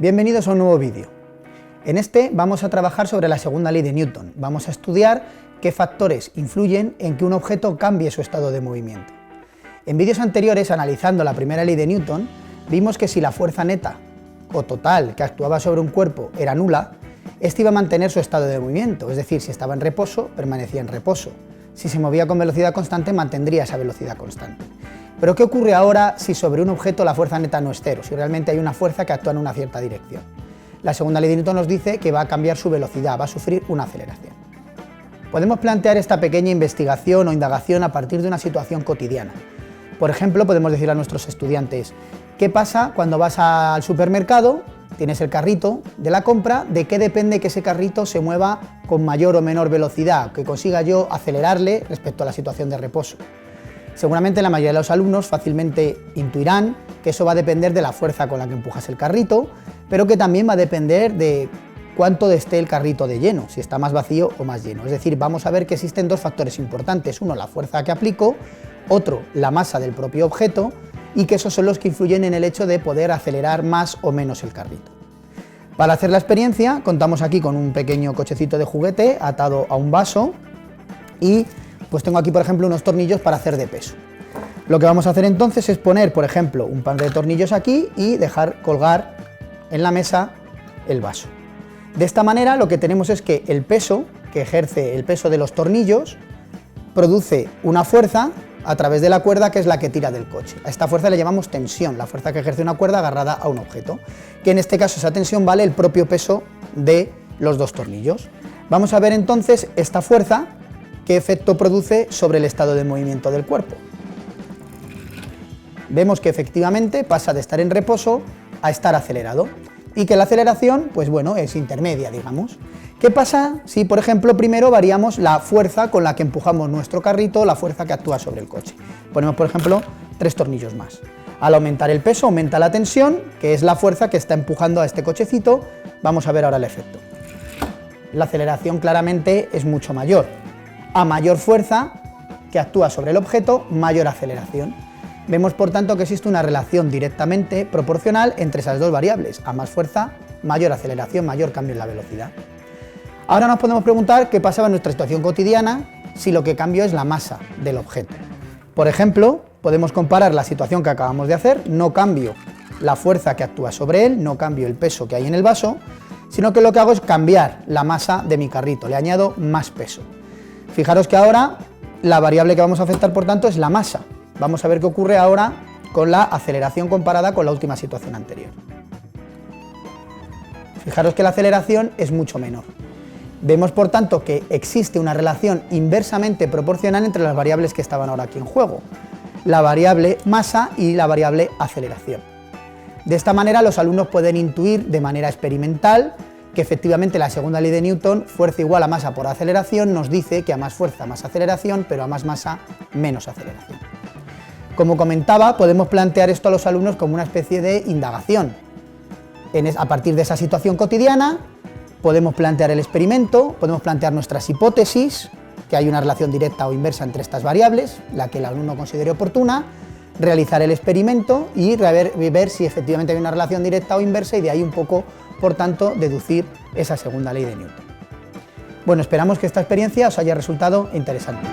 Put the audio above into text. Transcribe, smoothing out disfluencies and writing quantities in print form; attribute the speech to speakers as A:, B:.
A: Bienvenidos a un nuevo vídeo. En este vamos a trabajar sobre la segunda ley de Newton. Vamos a estudiar qué factores influyen en que un objeto cambie su estado de movimiento. En vídeos anteriores, analizando la primera ley de Newton, vimos que si la fuerza neta o total que actuaba sobre un cuerpo era nula, este iba a mantener su estado de movimiento, es decir, si estaba en reposo, permanecía en reposo. Si se movía con velocidad constante, mantendría esa velocidad constante. Pero ¿qué ocurre ahora si sobre un objeto la fuerza neta no es cero, si realmente hay una fuerza que actúa en una cierta dirección? La segunda ley de Newton nos dice que va a cambiar su velocidad, va a sufrir una aceleración. Podemos plantear esta pequeña investigación o indagación a partir de una situación cotidiana. Por ejemplo, podemos decir a nuestros estudiantes, ¿qué pasa cuando vas al supermercado, tienes el carrito de la compra? ¿De qué depende que ese carrito se mueva con mayor o menor velocidad, que consiga yo acelerarle respecto a la situación de reposo? Seguramente la mayoría de los alumnos fácilmente intuirán que eso va a depender de la fuerza con la que empujas el carrito, pero que también va a depender de cuánto esté el carrito de lleno, si está más vacío o más lleno. Es decir, vamos a ver que existen dos factores importantes, uno la fuerza que aplico, otro la masa del propio objeto, y que esos son los que influyen en el hecho de poder acelerar más o menos el carrito. Para hacer la experiencia contamos aquí con un pequeño cochecito de juguete atado a un vaso y pues tengo aquí, por ejemplo, unos tornillos para hacer de peso. Lo que vamos a hacer entonces es poner, por ejemplo, un par de tornillos aquí y dejar colgar en la mesa el vaso. De esta manera lo que tenemos es que el peso que ejerce el peso de los tornillos produce una fuerza a través de la cuerda que es la que tira del coche. A esta fuerza le llamamos tensión, la fuerza que ejerce una cuerda agarrada a un objeto, que en este caso esa tensión vale el propio peso de los dos tornillos. Vamos a ver entonces esta fuerza qué efecto produce sobre el estado de movimiento del cuerpo. Vemos que efectivamente pasa de estar en reposo a estar acelerado y que la aceleración, pues bueno, es intermedia, digamos. ¿Qué pasa si, por ejemplo, primero variamos la fuerza con la que empujamos nuestro carrito, la fuerza que actúa sobre el coche? Ponemos, por ejemplo, 3 tornillos más. Al aumentar el peso, aumenta la tensión, que es la fuerza que está empujando a este cochecito. Vamos a ver ahora el efecto. La aceleración claramente es mucho mayor. A mayor fuerza que actúa sobre el objeto, mayor aceleración. Vemos, por tanto, que existe una relación directamente proporcional entre esas dos variables. A más fuerza, mayor aceleración, mayor cambio en la velocidad. Ahora nos podemos preguntar qué pasaba en nuestra situación cotidiana si lo que cambio es la masa del objeto. Por ejemplo, podemos comparar la situación que acabamos de hacer, no cambio la fuerza que actúa sobre él, no cambio el peso que hay en el vaso, sino que lo que hago es cambiar la masa de mi carrito, le añado más peso. Fijaros que ahora la variable que vamos a afectar, por tanto, es la masa. Vamos a ver qué ocurre ahora con la aceleración comparada con la última situación anterior. Fijaros que la aceleración es mucho menor. Vemos, por tanto, que existe una relación inversamente proporcional entre las variables que estaban ahora aquí en juego, la variable masa y la variable aceleración. De esta manera los alumnos pueden intuir de manera experimental que efectivamente la segunda ley de Newton, fuerza igual a masa por aceleración, nos dice que a más fuerza más aceleración, pero a más masa menos aceleración. Como comentaba, podemos plantear esto a los alumnos como una especie de indagación. A partir de esa situación cotidiana podemos plantear el experimento, podemos plantear nuestras hipótesis, que hay una relación directa o inversa entre estas variables, la que el alumno considere oportuna, realizar el experimento y ver si efectivamente hay una relación directa o inversa y de ahí un poco, por tanto, deducir esa segunda ley de Newton. Bueno, esperamos que esta experiencia os haya resultado interesante.